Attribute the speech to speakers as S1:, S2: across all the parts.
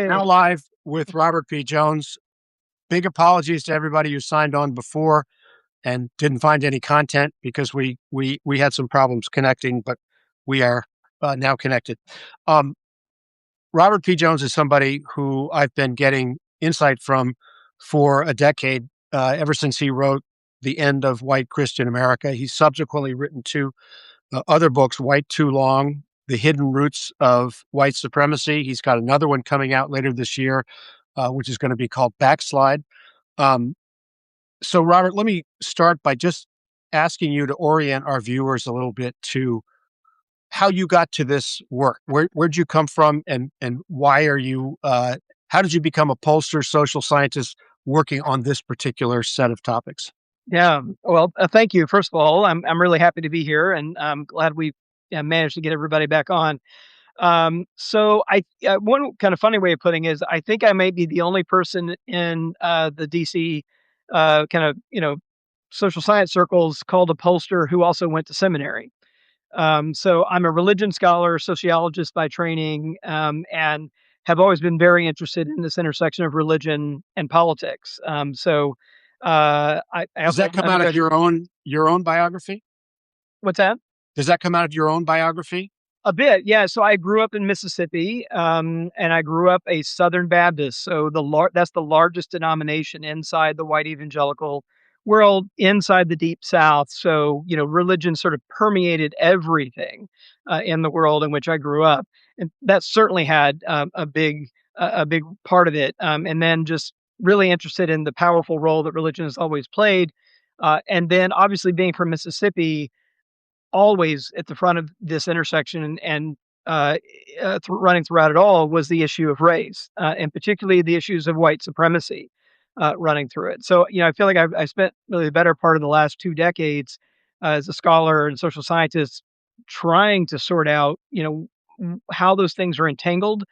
S1: Now live with Robert P. Jones. Big apologies to everybody who signed on before and didn't find any content because we had some problems connecting, but we are now connected. Um, Robert P. Jones is somebody who I've been getting insight from for a decade, ever since he wrote The End of White Christian America. He's subsequently written two other books, White Too Long, The Hidden Roots of White Supremacy. He's got another one coming out later this year, which is going to be called Backslide. Um, so, Robert, let me start by just asking you to orient our viewers a little bit to how you got to this work. Where'd you come from, and why are you? How did you become a pollster, social scientist, working on this particular set of topics?
S2: Yeah. Well, thank you. First of all, I'm really happy to be here, and I'm glad we managed to get everybody back on. So one kind of funny way of putting it is I think I may be the only person in the DC kind of social science circles called a pollster who also went to seminary. So I'm a religion scholar, sociologist by training, and have always been very interested in this intersection of religion and politics. I
S1: Does
S2: also
S1: that
S2: have an
S1: come out of
S2: undergraduate.
S1: your own biography?
S2: What's that?
S1: Does that come out of your own biography?
S2: A bit, yeah. So I grew up in Mississippi, and I grew up a Southern Baptist. So that's the largest denomination inside the white evangelical world, inside the Deep South. So religion sort of permeated everything in the world in which I grew up, and that certainly had a big part of it. And then just really interested in the powerful role that religion has always played, and then obviously being from Mississippi always at the front of this intersection and running throughout it all was the issue of race, and particularly the issues of white supremacy running through it. So, I feel like I spent really the better part of the last 2 decades as a scholar and social scientist trying to sort out, how those things are entangled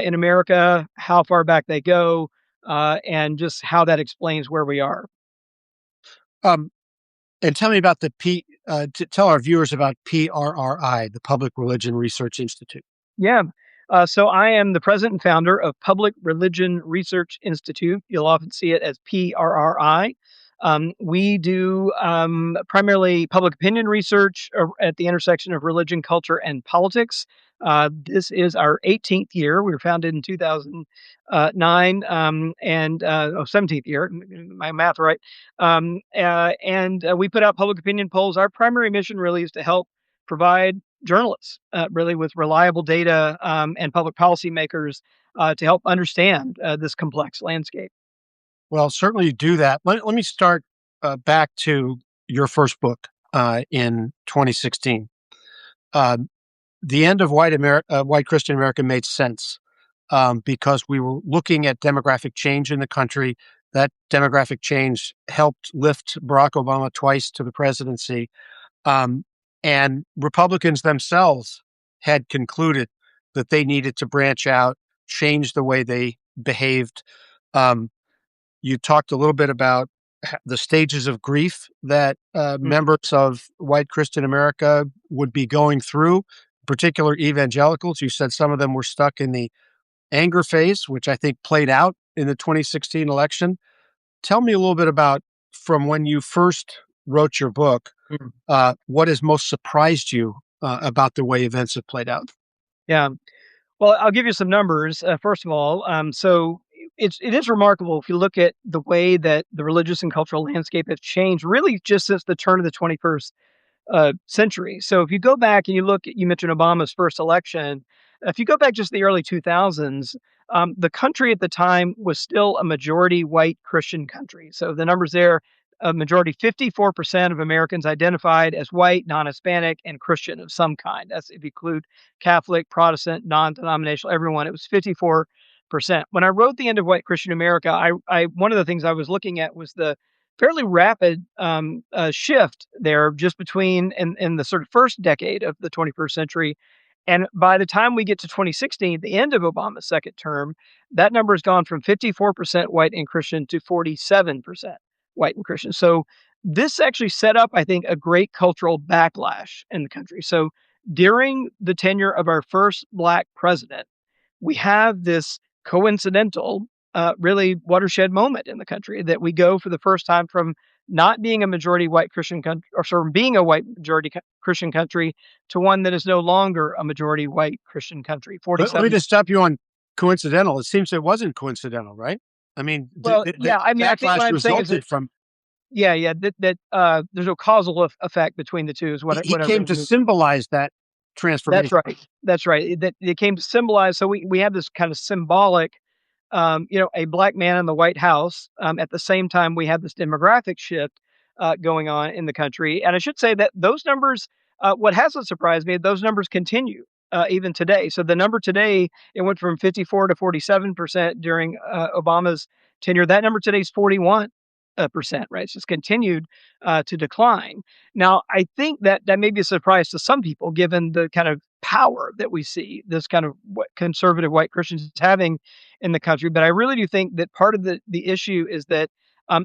S2: in America, how far back they go, and just how that explains where we are.
S1: Um, and tell me about tell our viewers about PRRI, the Public Religion Research Institute.
S2: Yeah. So I am the president and founder of Public Religion Research Institute. You'll often see it as PRRI. We do primarily public opinion research at the intersection of religion, culture, and politics. This is our 18th year. We were founded in 2009, and 17th year, my math right. And we put out public opinion polls. Our primary mission really is to help provide journalists really with reliable data, and public policymakers to help understand this complex landscape.
S1: Well, certainly you do that. Let me start back to your first book in 2016. Uh, the end of white Christian America made sense because we were looking at demographic change in the country. That demographic change helped lift Barack Obama twice to the presidency. Um, and Republicans themselves had concluded that they needed to branch out, change the way they behaved. Um, you talked a little bit about the stages of grief that
S2: Mhm.
S1: members of white Christian America would be going through, particular evangelicals. You said some of them were stuck in the anger phase, which I think played out in the 2016 election. Tell me a little bit about from when you first wrote your book,
S2: Mhm.
S1: what has most surprised you about the way events have played out?
S2: Yeah. Well, I'll give you some numbers. First of all, so it is remarkable if you look at the way that the religious and cultural landscape has changed, really just since the turn of the 21st century. So if you go back and you mentioned Obama's first election. If you go back just the early 2000s, the country at the time was still a majority white Christian country. So the numbers there, a majority, 54% of Americans identified as white, non-Hispanic, and Christian of some kind. That's if you include Catholic, Protestant, non-denominational, everyone. It was 54%. When I wrote The End of White Christian America, I one of the things I was looking at was the fairly rapid shift there just between in the sort of first decade of the 21st century. And by the time we get to 2016, the end of Obama's second term, that number has gone from 54% white and Christian to 47% white and Christian. So this actually set up, I think, a great cultural backlash in the country. So during the tenure of our first Black president, we have this coincidental, really watershed moment in the country that we go for the first time from not being a majority white Christian country, or sort of being a white majority Christian country, to one that is no longer a majority white Christian country.
S1: Let me
S2: 47.
S1: just stop you on coincidental. It seems it wasn't coincidental, right? I mean,
S2: Well,
S1: the
S2: yeah, I mean, I think what
S1: backlash
S2: I'm saying is that
S1: resulted from
S2: yeah, yeah, there's no causal effect between the two is
S1: he
S2: what I
S1: came
S2: was
S1: to
S2: moving.
S1: symbolize that
S2: That's
S1: transformation.
S2: right. That's right. That it came to symbolize. So we have this kind of symbolic, a black man in the White House. At the same time, we have this demographic shift going on in the country. And I should say that those numbers, what hasn't surprised me, those numbers continue even today. So the number today, it went from 54 to 47% during Obama's tenure. That number today is 41%, right? It's just continued to decline. Now, I think that that may be a surprise to some people, given the kind of power that we see this kind of conservative white Christians having in the country. But I really do think that part of the issue is that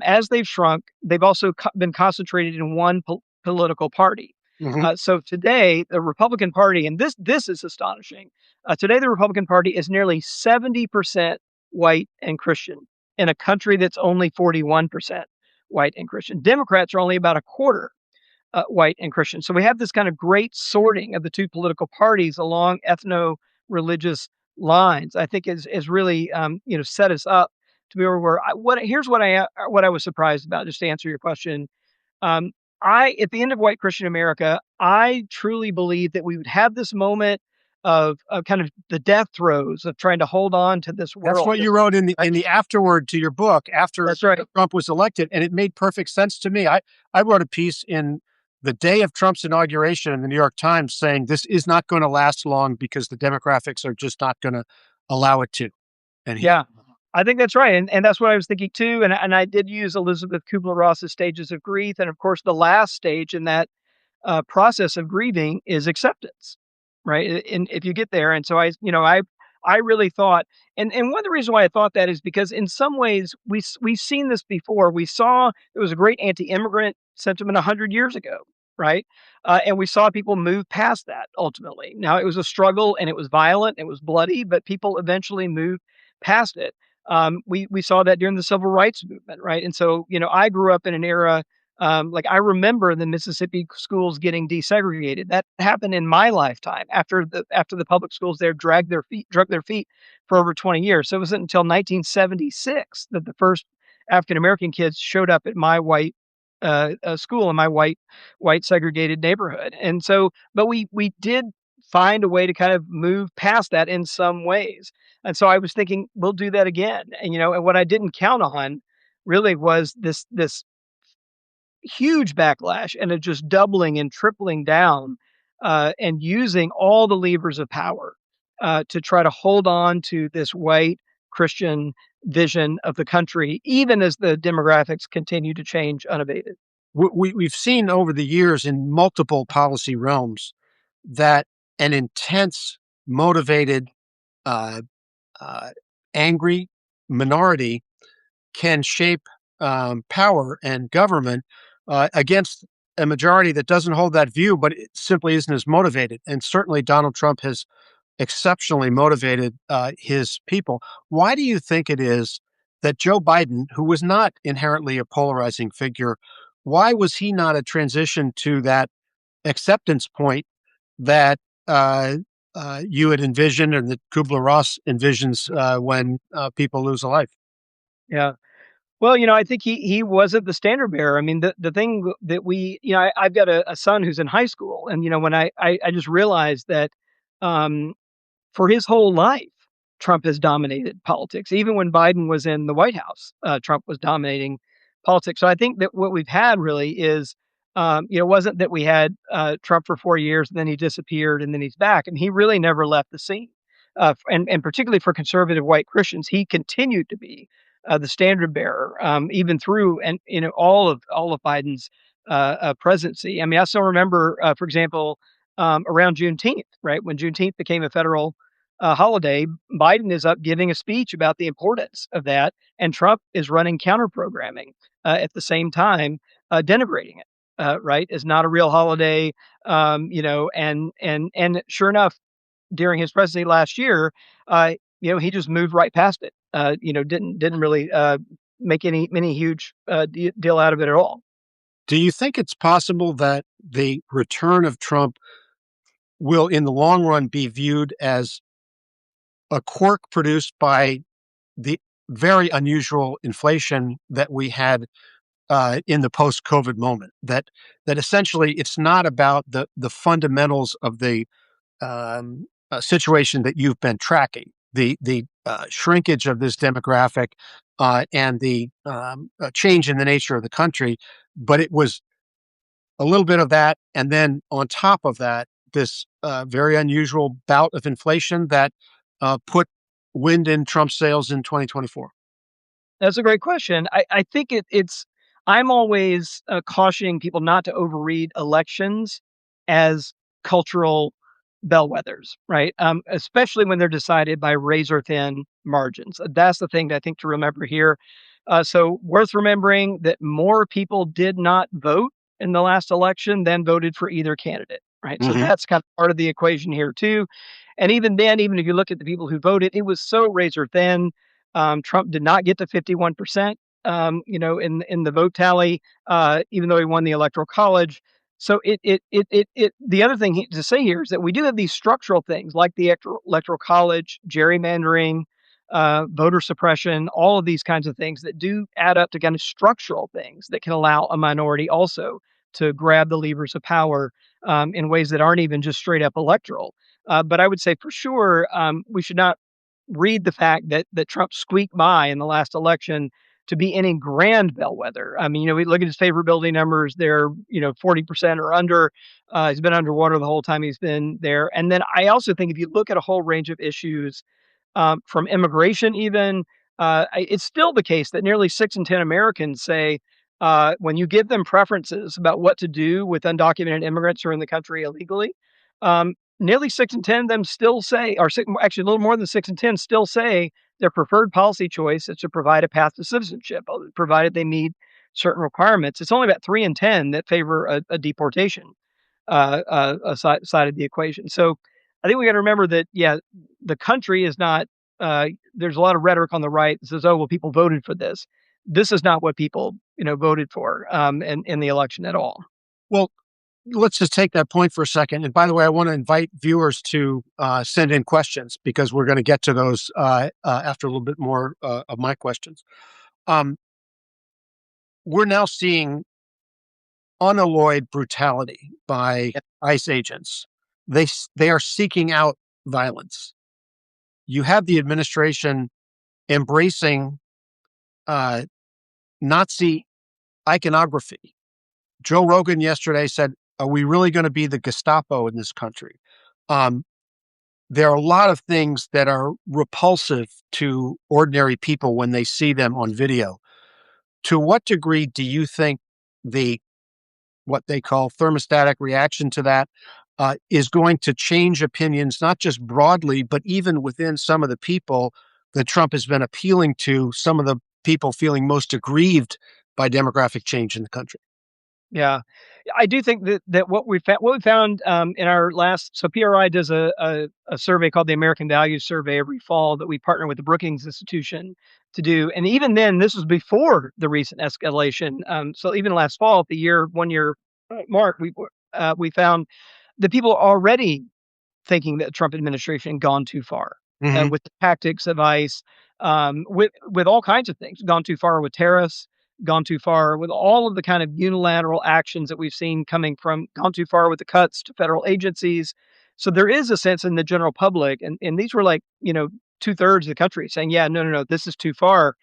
S2: as they've shrunk, they've also been concentrated in one political party.
S1: Mhm.
S2: So today, the Republican Party, and this is astonishing. Today, the Republican Party is nearly 70% white and Christian in a country that's only 41% white and Christian. Democrats are only about a quarter white and Christian. So we have this kind of great sorting of the two political parties along ethno-religious lines. I think is really set us up to be where what here's what I was surprised about. Just to answer your question, um, I at the end of White Christian America, I truly believe that we would have this moment of kind of the death throes of trying to hold on to this
S1: That's
S2: world.
S1: what you wrote in the afterword to your book after
S2: That's right.
S1: Trump was elected, and it made perfect sense to me. I wrote a piece in the day of Trump's inauguration in the New York Times saying this is not going to last long because the demographics are just not going to allow it to. And he
S2: Yeah. I think that's right, and that's what I was thinking too, and I did use Elizabeth Kubler-Ross's stages of grief, and of course, the last stage in that process of grieving is acceptance, right? And if you get there, and so I really thought, and one of the reasons why I thought that is because in some ways we've seen this before. We saw there was a great anti-immigrant sentiment 100 years ago, right? And we saw people move past that ultimately. Now it was a struggle and it was violent, it was bloody, but people eventually moved past it. We saw that during the civil rights movement, right? And so I grew up in an era like I remember the Mississippi schools getting desegregated. That happened in my lifetime after the public schools there drug their feet for over 20 years. So it wasn't until 1976 that the first African American kids showed up at my white school in my white segregated neighborhood. And so, but we did find a way to kind of move past that in some ways. And so I was thinking we'll do that again. And and what I didn't count on really was this huge backlash and it just doubling and tripling down and using all the levers of power to try to hold on to this white Christian vision of the country, even as the demographics continue to change unabated.
S1: we've seen over the years in multiple policy realms that an intense, motivated, uh, uh, angry minority can shape power and government against a majority that doesn't hold that view, but it simply isn't as motivated. And certainly Donald Trump has exceptionally motivated his people. Why do you think it is that Joe Biden, who was not inherently a polarizing figure, why was he not a transition to that acceptance point that you had envisioned and that Kubler Ross envisions when people lose a life?
S2: Yeah. Well, I think he wasn't the standard bearer. I mean, the thing that I've got a son who's in high school, and when I just realized that um, for his whole life, Trump has dominated politics. Even when Biden was in the White House, Trump was dominating politics. So I think that what we've had really is, wasn't that we had Trump for 4 years and then he disappeared and then he's back. And he really never left the scene. And particularly for conservative white Christians, he continued to be the standard bearer, even through and all of Biden's presidency. I mean, I still remember, for example, around Juneteenth, right when Juneteenth became a federal holiday, Biden is up giving a speech about the importance of that, and Trump is running counter programming at the same time, denigrating it. Right, is not a real holiday, and sure enough, during his presidency last year, He just moved right past it. Didn't really make any huge deal out of it at all.
S1: Do you think it's possible that the return of Trump will, in the long run, be viewed as a quirk produced by the very unusual inflation that we had in the post-COVID moment? That essentially it's not about the fundamentals of the situation that you've been tracking, the shrinkage of this demographic and the change in the nature of the country, but it was a little bit of that, and then on top of that, this very unusual bout of inflation that put wind in Trump's sails in 2024.
S2: That's a great question. I think it's. I'm always cautioning people not to overread elections as cultural bellwethers, right? Especially when they're decided by razor thin margins. That's the thing that I think to remember here. So worth remembering that more people did not vote in the last election than voted for either candidate, right? So
S1: Hmm.
S2: that's kind of part of the equation here too. And even then, even if you look at the people who voted, it was so razor thin. Trump did not get to 51%, in the vote tally, even though he won the electoral college. So the other thing to say here is that we do have these structural things like the electoral college, gerrymandering, voter suppression, all of these kinds of things that do add up to kind of structural things that can allow a minority also to grab the levers of power in ways that aren't even just straight up electoral. But I would say for sure we should not read the fact that Trump squeaked by in the last election to be any grand bellwether. I mean, we look at his favorability numbers; they're 40% or under. He's been underwater the whole time he's been there. And then I also think if you look at a whole range of issues, from immigration, even it's still the case that nearly 6 in 10 Americans say when you give them preferences about what to do with undocumented immigrants who are in the country illegally, nearly 6 in 10 of them still say, or actually a little more than 6 in 10 still say their preferred policy choice is to provide a path to citizenship, provided they meet certain requirements. It's only about 3 in 10 that favor a deportation side of the equation. So I think we got to remember that, yeah, the country is not. There's a lot of rhetoric on the right that says, "Oh, well, people voted for this." This is not what people, voted for in the election at all.
S1: Well, let's just take that point for a second. And by the way, I want to invite viewers to send in questions because we're going to get to those after a little bit more of my questions. Um, we're now seeing unalloyed brutality by
S2: Yep.
S1: ICE agents. They are seeking out violence. You have the administration embracing uh, Nazi iconography. Joe Rogan yesterday said, "Are we really going to be the Gestapo in this country?" Um, there are a lot of things that are repulsive to ordinary people when they see them on video. To what degree do you think the what they call thermostatic reaction to that is going to change opinions, not just broadly, but even within some of the people that Trump has been appealing to, some of the people feeling most aggrieved by demographic change in the country?
S2: Yeah, I do think that what we found in our last, so PRI does a survey called the American Values Survey every fall that we partner with the Brookings Institution to do, and even then, this was before the recent escalation. So even last fall, at the 1 year mark, we found that people are already thinking that the Trump administration gone too far
S1: Hmm.
S2: with the tactics of ICE, with all kinds of things, gone too far with tariffs, gone too far with all of the kind of unilateral actions that we've seen coming from, gone too far with the cuts to federal agencies. So there is a sense in the general public, and these were like 2/3 of the country saying, yeah, no, no, no, this is too far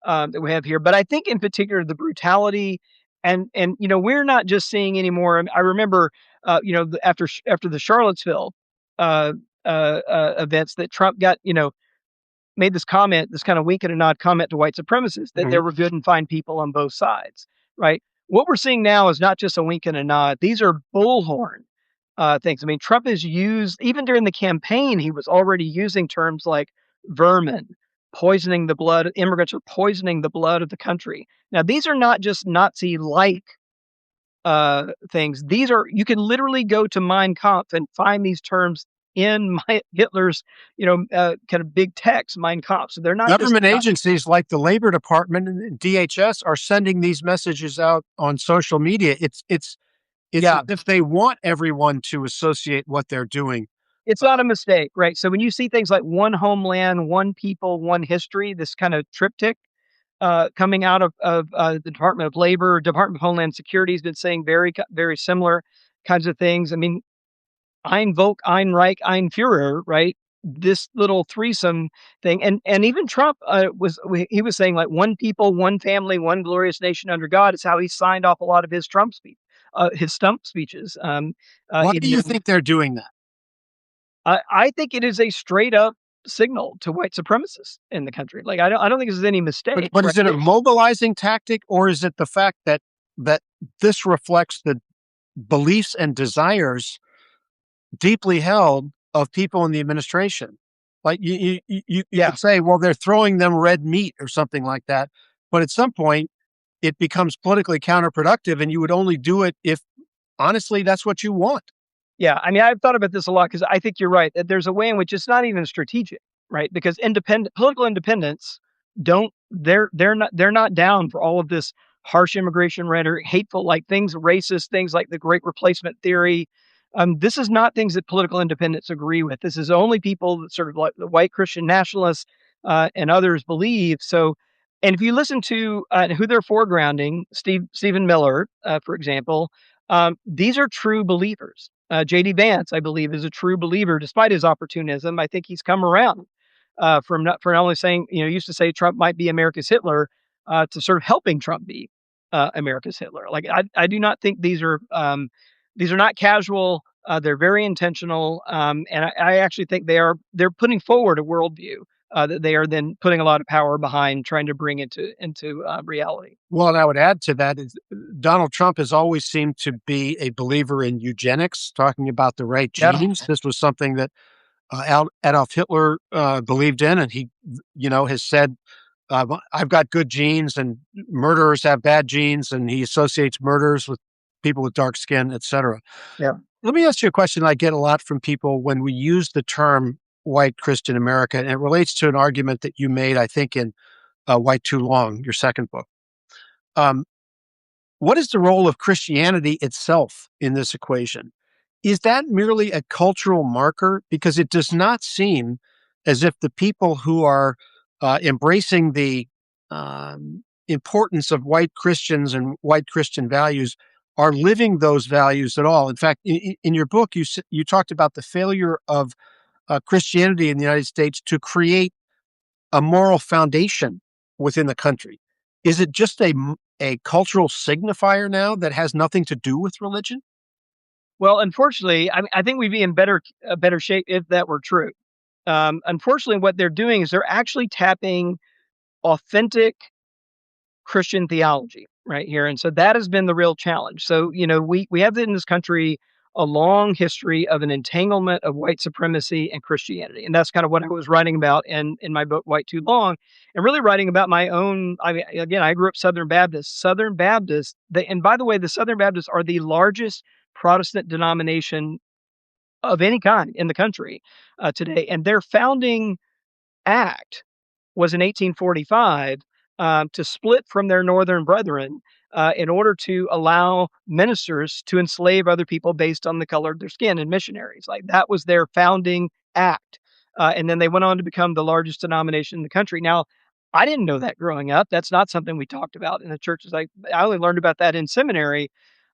S2: that we have here. But I think in particular the brutality, and we're not just seeing anymore. I remember after the Charlottesville uh, events that Trump got, made this comment, this kind of wink and a nod comment to white supremacists that
S1: Hmm.
S2: there were good and fine people on both sides, right? What we're seeing now is not just a wink and a nod. These are bullhorn things. I mean, Trump has used, even during the campaign, he was already using terms like vermin, poisoning the blood. Immigrants are poisoning the blood of the country. Now, these are not just Nazi like things. These are, you can literally go to Mein Kampf and find these terms in Hitler's, kind of big text, Mein Kampf. So they're not just
S1: Government agencies like the Labor Department and DHS are sending these messages out on social media. It's as
S2: yeah,
S1: if they want everyone to associate what they're doing.
S2: it's not a mistake, right? So when you see things like one homeland, one people, one history, this kind of triptych coming out of the Department of Labor, Department of Homeland Security has been saying very similar kinds of things. I mean, Ein Volk, ein Reich, ein Führer, right? This little threesome thing, and even Trump he was saying like one people, one family, one glorious nation under God is how he signed off a lot of his stump speeches.
S1: Why do you think they're doing that?
S2: I think it is a straight up signal to white supremacists in the country. Like I don't think this is any mistake,
S1: But
S2: right?
S1: is it a mobilizing tactic, or is it the fact that this reflects the beliefs and desires deeply held of people in the administration? Like you
S2: Yeah,
S1: could say, well, they're throwing them red meat or something like that. But at some point, it becomes politically counterproductive, and you would only do it if honestly that's what you want.
S2: yeah. I mean, I've thought about this a lot because I think you're right that there's a way in which it's not even strategic, right? Because independent political independents don't they're not down for all of this harsh immigration rhetoric, hateful like things, racist things like the Great Replacement theory. This is not things that political independents agree with. This is only people that sort of like the white Christian nationalists and others believe. So, and if you listen to who they're foregrounding, Stephen Miller, for example, these are true believers. J.D. Vance, I believe, is a true believer despite his opportunism. I think he's come around for not only saying, used to say Trump might be America's Hitler, to sort of helping Trump be America's Hitler. Like I do not think these are not casual. They're very intentional, and I actually think they're putting forward a worldview that they are then putting a lot of power behind, trying to bring into reality.
S1: Well, and I would add to that is Donald Trump has always seemed to be a believer in eugenics, talking about the right
S2: Yeah,
S1: genes. This was something that Adolf Hitler believed in, and he, has said, "I've got good genes, and murderers have bad genes," and he associates murderers with people with dark skin, etc.
S2: yeah.
S1: Let me ask you a question I get a lot from people when we use the term "white Christian America," and it relates to an argument that you made, I think, in "White Too Long," your second book. Um, what is the role of Christianity itself in this equation? Is that merely a cultural marker? Because it does not seem as if the people who are embracing the importance of white Christians and white Christian values are living those values at all. In fact, in your book, you talked about the failure of Christianity in the United States to create a moral foundation within the country. Is it just a cultural signifier now that has nothing to do with religion?
S2: Well, unfortunately, I think we'd be in better shape if that were true. Unfortunately, what they're doing is they're actually tapping authentic Christian theology right here, and so that has been the real challenge. So, we have in this country a long history of an entanglement of white supremacy and Christianity, and that's kind of what I was writing about in my book White Too Long, and really writing about my own. I mean, again, I grew up Southern Baptist. Southern Baptists, and by the way, the Southern Baptists are the largest Protestant denomination of any kind in the country today, and their founding act was in 1845 to split from their northern brethren in order to allow ministers to enslave other people based on the color of their skin and missionaries. Like that was their founding act. And then they went on to become the largest denomination in the country. Now, I didn't know that growing up. That's not something we talked about in the churches. I only learned about that in seminary.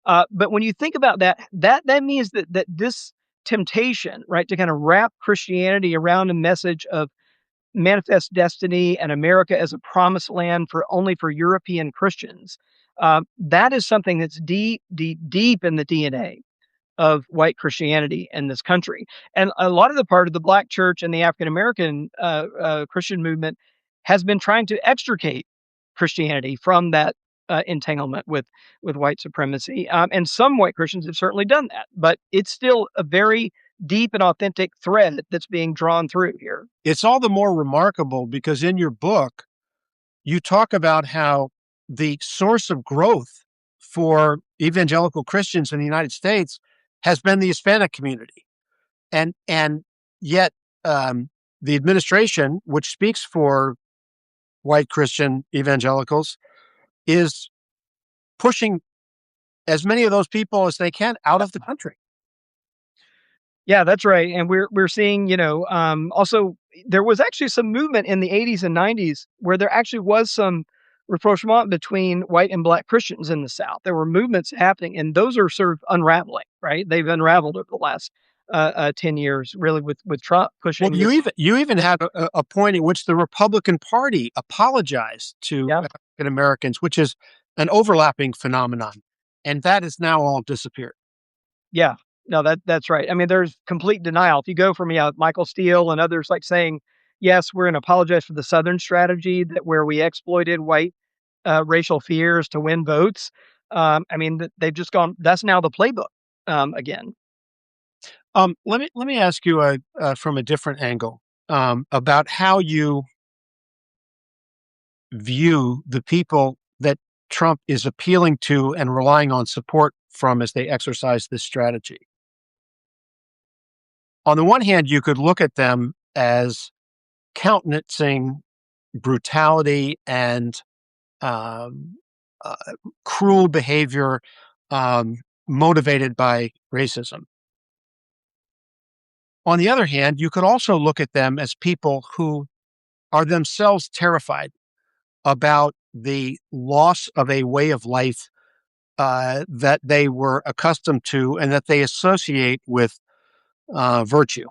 S2: But when you think about that means that this temptation, right, to kind of wrap Christianity around a message of manifest destiny and America as a promised land for only for European Christians. That is something that's deep, deep, deep in the DNA of white Christianity in this country. And a lot of the part of the Black church and the African American Christian movement has been trying to extricate Christianity from that entanglement with white supremacy. And some white Christians have certainly done that, but it's still a very deep and authentic thread that's being drawn through here.
S1: It's all the more remarkable because in your book, you talk about how the source of growth for evangelical Christians in the United States has been the Hispanic community. And Yet the administration, which speaks for white Christian evangelicals, is pushing as many of those people as they can out of the country.
S2: Yeah, that's right, and we're seeing, also there was actually some movement in the '80s and '90s where there actually was some rapprochement between white and black Christians in the South. There were movements happening, and those are sort of unraveling, right? They've unraveled over the last 10 years, really, with Trump
S1: Well,
S2: pushing
S1: you
S2: this.
S1: even had a point in which the Republican Party apologized to
S2: Yeah,
S1: African Americans, which is an overlapping phenomenon, and that has now all disappeared.
S2: yeah, no, that's right. I mean, there's complete denial. If you go from Michael Steele and others like saying, yes, we're going to apologize for the Southern strategy that where we exploited white racial fears to win votes. I mean, they've just gone. That's now the playbook again.
S1: Let me ask you from a different angle about how you view the people that Trump is appealing to and relying on support from as they exercise this strategy. On the one hand, you could look at them as countenancing brutality and um, uh, cruel behavior motivated by racism. On the other hand, you could also look at them as people who are themselves terrified about the loss of a way of life that they were accustomed to and that they associate with virtue.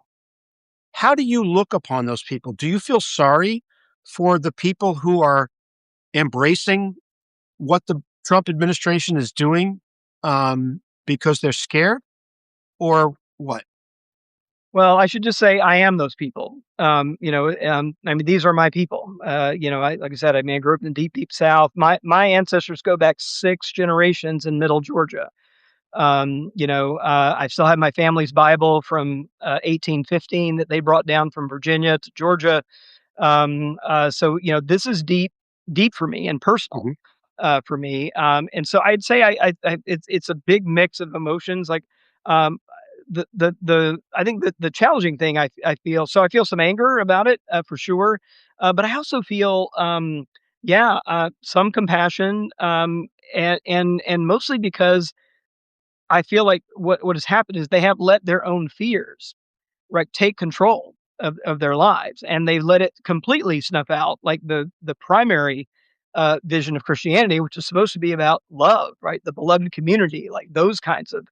S1: How do you look upon those people? Do you feel sorry for the people who are embracing what the Trump administration is doing because they're scared, or what?
S2: Well, I should just say I am those people. I mean, these are my people. Like I said, I mean, I grew up in the deep, deep South. My ancestors go back 6 generations in Middle Georgia. I still have my family's Bible from 1815 that they brought down from Virginia to Georgia. So this is deep, deep for me and personal
S1: Mhm.
S2: for me. And so I'd say it's a big mix of emotions. Like um, the I think that the challenging thing I feel, so I feel some anger about it for sure, but I also feel some compassion, and mostly because I feel like what has happened is they have let their own fears, right, take control of their lives, and they let it completely snuff out, like, the primary, vision of Christianity, which is supposed to be about love, right? The beloved community, like, those kinds of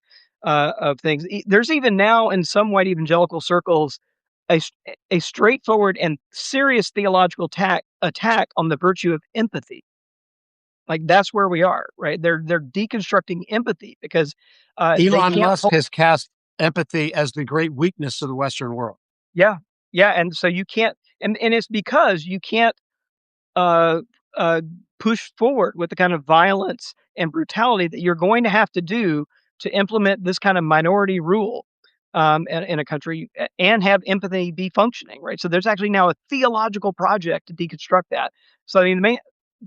S2: things. There's even now in some white evangelical circles, a s a straightforward and serious theological attack on the virtue of empathy. Like, that's where we are, right? They're deconstructing empathy because, they
S1: Elon
S2: can't.
S1: Musk has cast empathy as the great weakness of the Western world.
S2: Yeah. Yeah, and so you can't, and it's because you can't, uh, uh, push forward with the kind of violence and brutality that you're going to have to do to implement this kind of minority rule, in a country, and have empathy be functioning, right? So there's actually now a theological project to deconstruct that. So, I mean, the main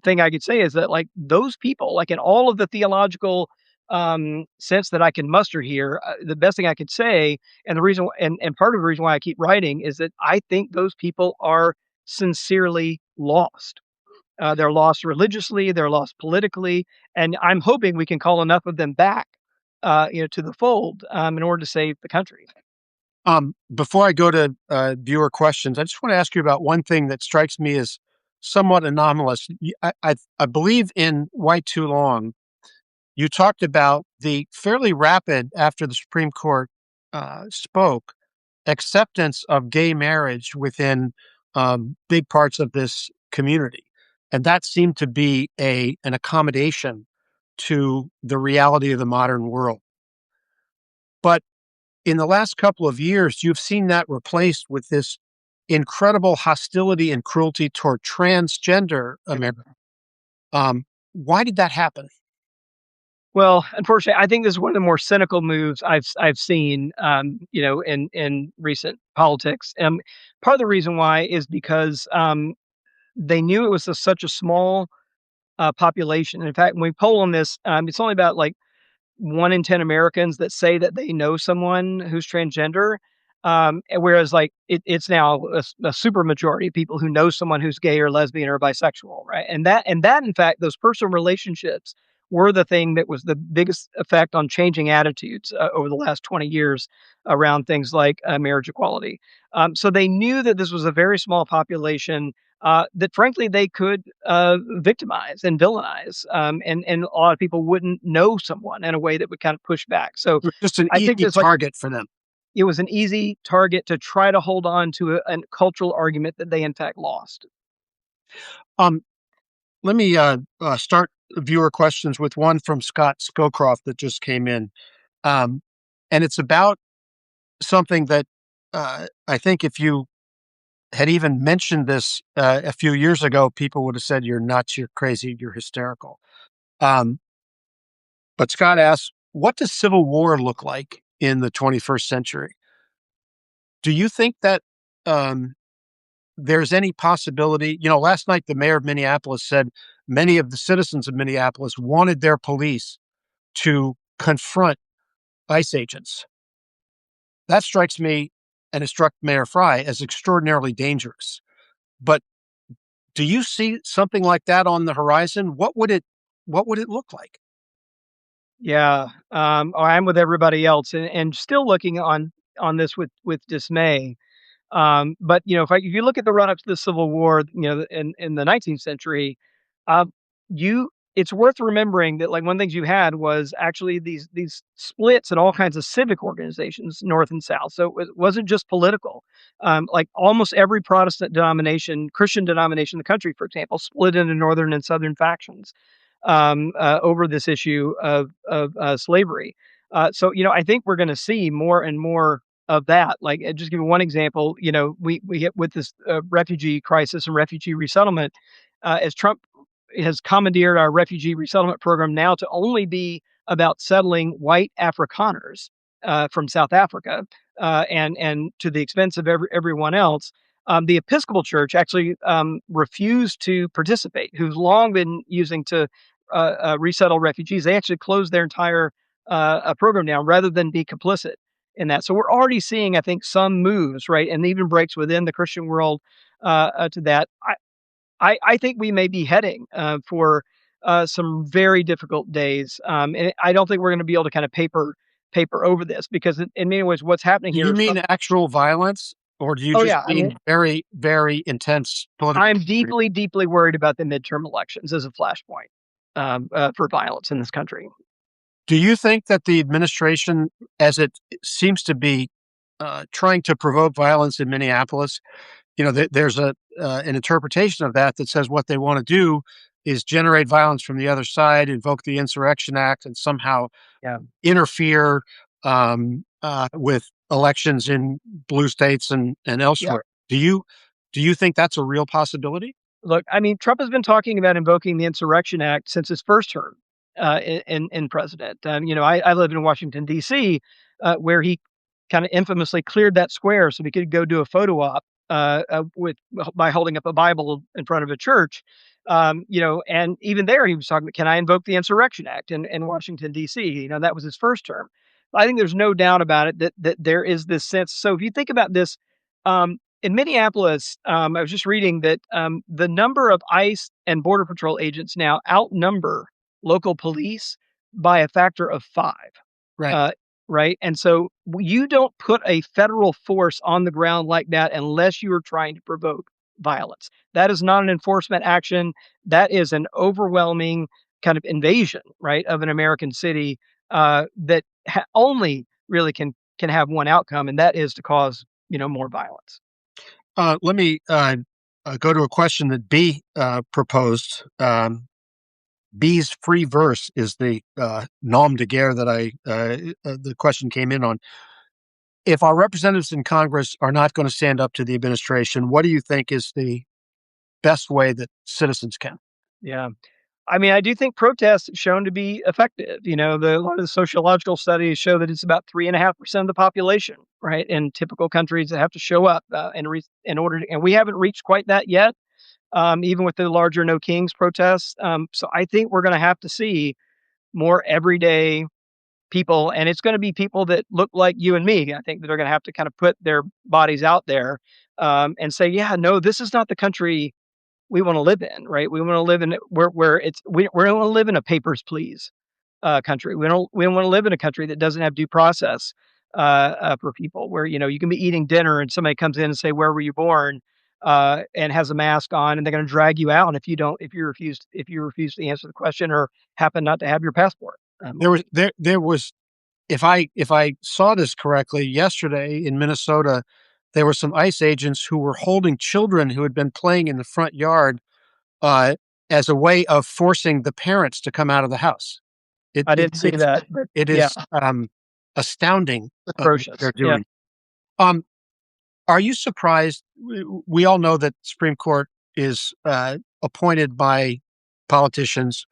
S2: thing I could say is that, like, those people, like, in all of the theological, sense that I can muster here, the best thing I could say, and the reason and part of the reason why I keep writing is that I think those people are sincerely lost. They're lost religiously, they're lost politically, and I'm hoping we can call enough of them back, to the fold, in order to save the country.
S1: Before I go to viewer questions, I just want to ask you about one thing that strikes me as somewhat anomalous. I believe in White Too Long, you talked about the fairly rapid, after the Supreme Court spoke, acceptance of gay marriage within big parts of this community. And that seemed to be an accommodation to the reality of the modern world. But in the last couple of years, you've seen that replaced with this incredible hostility and cruelty toward transgender America. Why did that happen?
S2: Well, unfortunately, I think this is one of the more cynical moves I've seen, in recent politics. Part of the reason why is because, they knew it was such a small, population. In fact, when we poll on this, it's only about, like, 1 in 10 Americans that say that they know someone who's transgender. And whereas like it's now a super majority of people who know someone who's gay or lesbian or bisexual, right? And that in fact, those personal relationships were the thing that was the biggest effect on changing attitudes over the last 20 years around things like marriage equality. So they knew that this was a very small population that, frankly, they could victimize and villainize, and a lot of people wouldn't know someone in a way that would kind of push back. So
S1: It was just an
S2: I think
S1: easy
S2: there's like
S1: target for them.
S2: it was an easy target to try to hold on to a cultural argument that they in fact lost.
S1: Um, Let me start viewer questions with one from Scott Scowcroft that just came in. Um, and it's about something that I think if you had even mentioned this a few years ago, people would have said, "You're nuts, you're crazy, you're hysterical." Um, but Scott asks, what does civil war look like in the 21st century? Do you think that um, there's any possibility? Last night the mayor of Minneapolis said many of the citizens of Minneapolis wanted their police to confront ICE agents. That strikes me, and it struck Mayor Fry, as extraordinarily dangerous. But do you see something like that on the horizon? What would it look like?
S2: Yeah, I'm with everybody else, and still looking on this with dismay. But if you look at the run up to the Civil War, in the 19th century, you it's worth remembering that like one of the things you had was actually these splits in all kinds of civic organizations, North and South. So it wasn't just political. Like almost every Protestant denomination, Christian denomination in the country, for example, split into Northern and Southern factions over this issue of slavery. So I think we're going to see more and more of that. Like, just give you one example. We hit with this refugee crisis and refugee resettlement, as Trump has commandeered our refugee resettlement program now to only be about settling white Afrikaners from South Africa, and to the expense of everyone else. The Episcopal Church actually refused to participate, who's long been using to resettle refugees. They actually closed their entire program down rather than be complicit in that. So we're already seeing, I think, some moves, right, and even breaks within the Christian world to that. I think we may be heading for some very difficult days, and I don't think we're going to be able to kind of paper over this because in many ways, what's happening
S1: Do
S2: here
S1: you
S2: is
S1: mean actual violence, or do you
S2: oh
S1: just
S2: yeah, I mean
S1: mean very, very intense political?
S2: I'm deeply, deeply worried about the midterm elections as a flashpoint for violence in this country.
S1: Do you think that the administration, as it seems to be trying to provoke violence in Minneapolis, there's an interpretation of that that says what they want to do is generate violence from the other side, invoke the Insurrection Act, and somehow
S2: Yeah.
S1: interfere with elections in blue states and
S2: Yeah.
S1: elsewhere. Do you think that's a real possibility?
S2: Look, I mean, Trump has been talking about invoking the Insurrection Act since his first term in president. I live in Washington D.C., where he kind of infamously cleared that square so he could go do a photo op with by holding up a Bible in front of a church. And even there he was talking about, can I invoke the Insurrection Act in Washington D.C.? That was his first term. I think there's no doubt about it that there is this sense. So if you think about this, in Minneapolis, I was just reading that the number of ICE and Border Patrol agents now outnumber local police by a factor of 5.
S1: Right.
S2: Uh, right? And so you don't put a federal force on the ground like that unless you are trying to provoke violence. That is not an enforcement action. That is an overwhelming kind of invasion, right, of an American city that only really can have one outcome, and that is to cause more violence.
S1: Let me go to a question that B proposed. B's free verse is the nom de guerre that the question came in on. If our representatives in Congress are not going to stand up to the administration, what do you think is the best way that citizens can?
S2: Yeah. I mean, I do think protests have shown to be effective. A lot of the sociological studies show that it's about 3.5% of the population, right, in typical countries that have to show up in order to, and we haven't reached quite that yet, even with the larger No Kings protests. So I think we're going to have to see more everyday people, and it's going to be people that look like you and me. I think that are going to have to kind of put their bodies out there and say, yeah, no, this is not the country we want to live in, right? We want to live in where it's we don't want to live in a papers please country. We don't want to live in a country that doesn't have due process for people. Where you can be eating dinner and somebody comes in and say, "Where were you born?" And has a mask on, and they're going to drag you out if you refuse to answer the question or happen not to have your passport.
S1: There was if I saw this correctly yesterday in Minnesota, there were some ICE agents who were holding children who had been playing in the front yard uh, as a way of forcing the parents to come out of the house. It
S2: I
S1: it
S2: didn't see
S1: is
S2: that, but
S1: it
S2: yeah,
S1: is astounding what
S2: atrocious.
S1: they're
S2: Yeah.
S1: doing. Um, are you surprised? We all know that Supreme Court is appointed by politicians,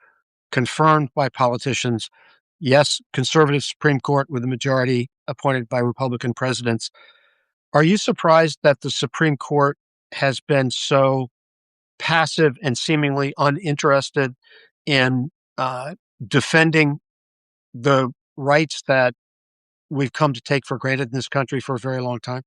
S1: confirmed by politicians. Yes, conservative Supreme Court with a majority appointed by Republican presidents. Are you surprised that the Supreme Court has been so passive and seemingly uninterested in defending the rights that we've come to take for granted in this country for a very long time?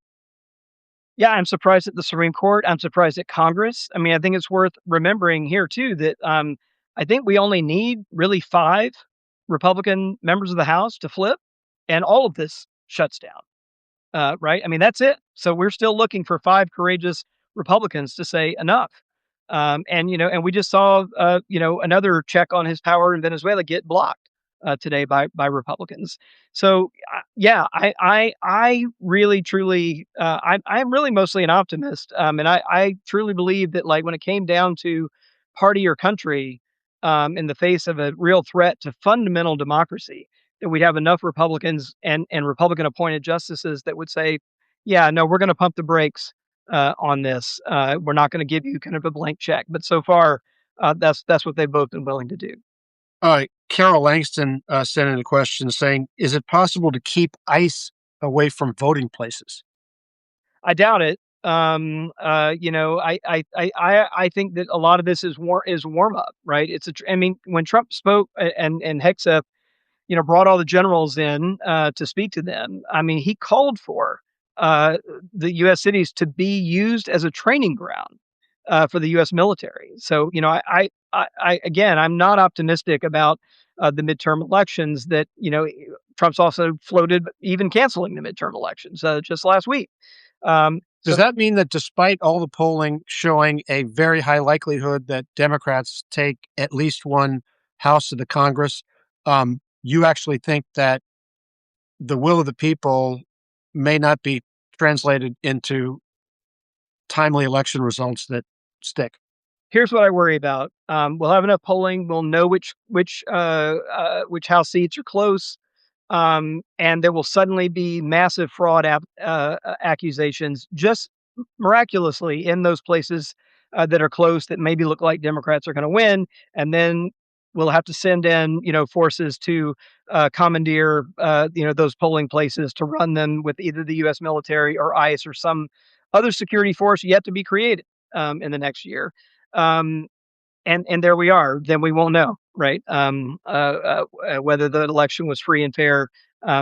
S2: Yeah, I'm surprised at the Supreme Court. I'm surprised at Congress. I mean, I think it's worth remembering here too that I think we only need really 5 Republican members of the House to flip, and all of this shuts down. Right? I mean, that's it. So we're still looking for 5 courageous Republicans to say enough. And we just saw, another check on his power in Venezuela get blocked today by Republicans. So yeah, I really truly, I'm really mostly an optimist, and I truly believe that like when it came down to party or country, in the face of a real threat to fundamental democracy, that we'd have enough Republicans and Republican appointed justices that would say, "Yeah, no, we're going to pump the brakes on this. We're not going to give you kind of a blank check." But so far, that's what they've both been willing to do.
S1: Carol Langston sent in a question saying, "Is it possible to keep ICE away from voting places?"
S2: I doubt it. I think that a lot of this is warm up, right? I mean, when Trump spoke and Hexa brought all the generals in to speak to them. I mean, he called for the U.S. cities to be used as a training ground for the U.S. military. So, again, I'm not optimistic about the midterm elections. That Trump's also floated even canceling the midterm elections just last week.
S1: Does
S2: So
S1: that mean that despite all the polling showing a very high likelihood that Democrats take at least one House of the Congress, you actually think that the will of the people may not be translated into timely election results that stick?
S2: here's what I worry about. We'll have enough polling. We'll know which House seats are close. And there will suddenly be massive fraud accusations just miraculously in those places that are close that maybe look like Democrats are going to win. And then we'll have to send in, forces to commandeer, those polling places to run them with either the U.S. military or ICE or some other security force yet to be created in the next year. Um, and there we are. Then we won't know, right? Whether the election was free and fair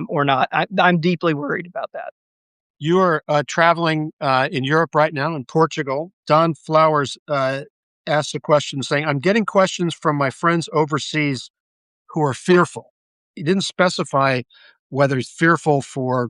S2: or not. I'm deeply worried about that.
S1: You are traveling in Europe right now, in Portugal. Don Flowers asked a question saying, "I'm getting questions from my friends overseas who are fearful." He didn't specify whether he's fearful for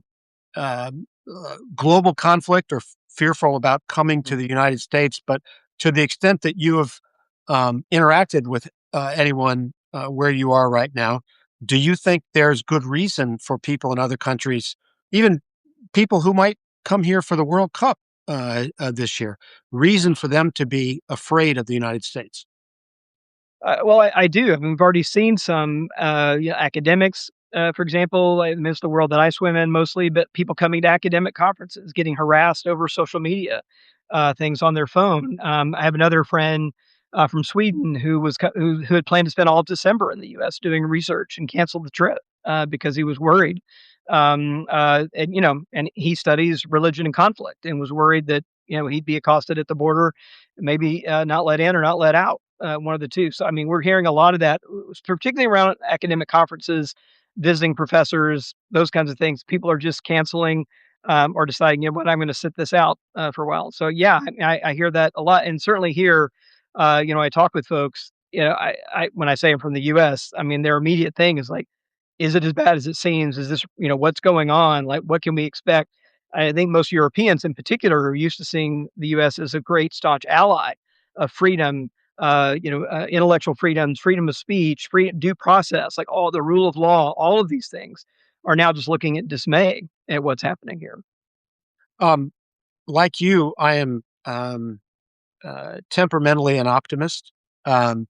S1: global conflict or fearful about coming to the United States, but to the extent that you have interacted with anyone where you are right now, do you think there's good reason for people in other countries, even people who might come here for the World Cup this year, reason for them to be afraid of the United States?
S2: Well, I do. I mean, we've already seen some, academics, for example, I miss the world that I swim in mostly, but people coming to academic conferences, getting harassed over social media, things on their phone. I have another friend from Sweden who had planned to spend all of December in the U.S. doing research and canceled the trip because he was worried. And he studies religion and conflict and was worried that he'd be accosted at the border, maybe not let in or not let out, one of the two. So I mean, we're hearing a lot of that, particularly around academic conferences visiting professors, those kinds of things. People are just canceling or deciding, you know what, I'm going to sit this out for a while. So yeah, I hear that a lot, and certainly here, I talk with folks. When I say I'm from the U.S., I mean their immediate thing is like, is it as bad as it seems? Is this, what's going on? Like, what can we expect? I think most Europeans in particular are used to seeing the US as a great staunch ally of freedom, intellectual freedoms, freedom of speech, free due process, like all the rule of law, all of these things are now just looking at dismay at what's happening here.
S1: Um, like you, I am temperamentally an optimist. Um,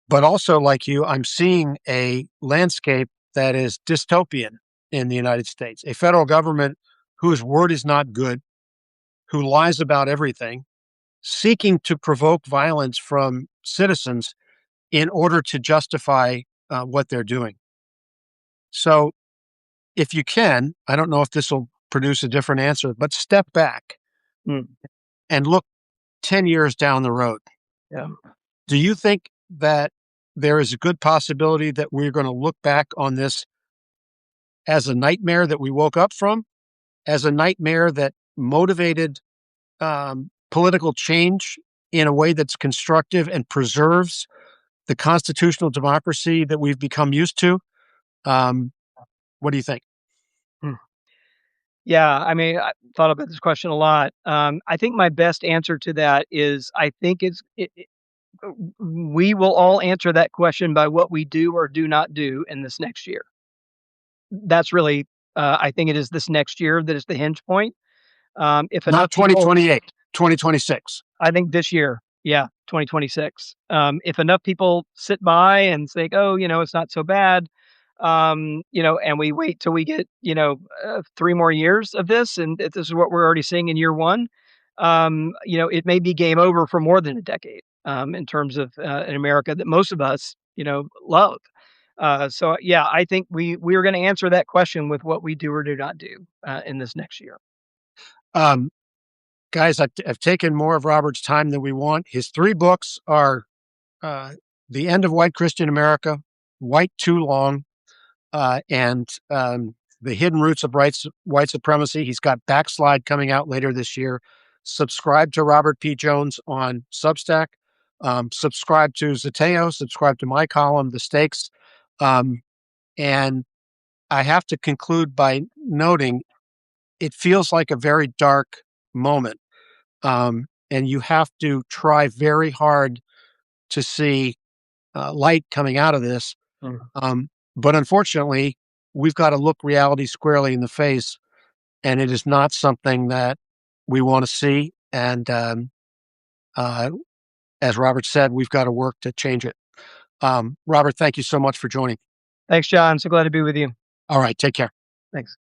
S1: but also, like you, I'm seeing a landscape that is dystopian in the United States, a federal government whose word is not good, who lies about everything, seeking to provoke violence from citizens in order to justify what they're doing. So, if you can, I don't know if this will produce a different answer, but step back
S2: Mm,
S1: and look 10 years down the road.
S2: yeah.
S1: Do you think that there is a good possibility that we're going to look back on this as a nightmare that we woke up from, as a nightmare that motivated political change in a way that's constructive and preserves the constitutional democracy that we've become used to? Um, what do you think?
S2: Mm. Yeah, I mean, I thought about this question a lot. I think my best answer to that is I think we will all answer that question by what we do or do not do in this next year. That's really, I think it is this next year that is the hinge point. If
S1: Not
S2: enough people
S1: 2028, 2026.
S2: I think this year, yeah, 2026. If enough people sit by and say, "Oh, it's not so bad," and we wait till we get, 3 more years of this, and if this is what we're already seeing in year 1, it may be game over for more than a decade, in terms of, an America that most of us, love. So, yeah, I think we are gonna answer that question with what we do or do not do, in this next year.
S1: Um, Guys, I've taken more of Robert's time than we want. His three books are uh, The End of White Christian America, White Too Long, and The Hidden Roots of White Supremacy. He's got Backslide coming out later this year. Subscribe to Robert P. Jones on Substack. Subscribe to Zeteo. Subscribe to my column, The Stakes. Um, and I have to conclude by noting it feels like a very dark moment. And you have to try very hard to see light coming out of this.
S2: Mm.
S1: But unfortunately, we've got to look reality squarely in the face, and it is not something that we want to see. And uh, as Robert said, we've got to work to change it. Robert, thank you so much for joining.
S2: Thanks, John. So glad to be with you.
S1: All right, take care.
S2: Thanks.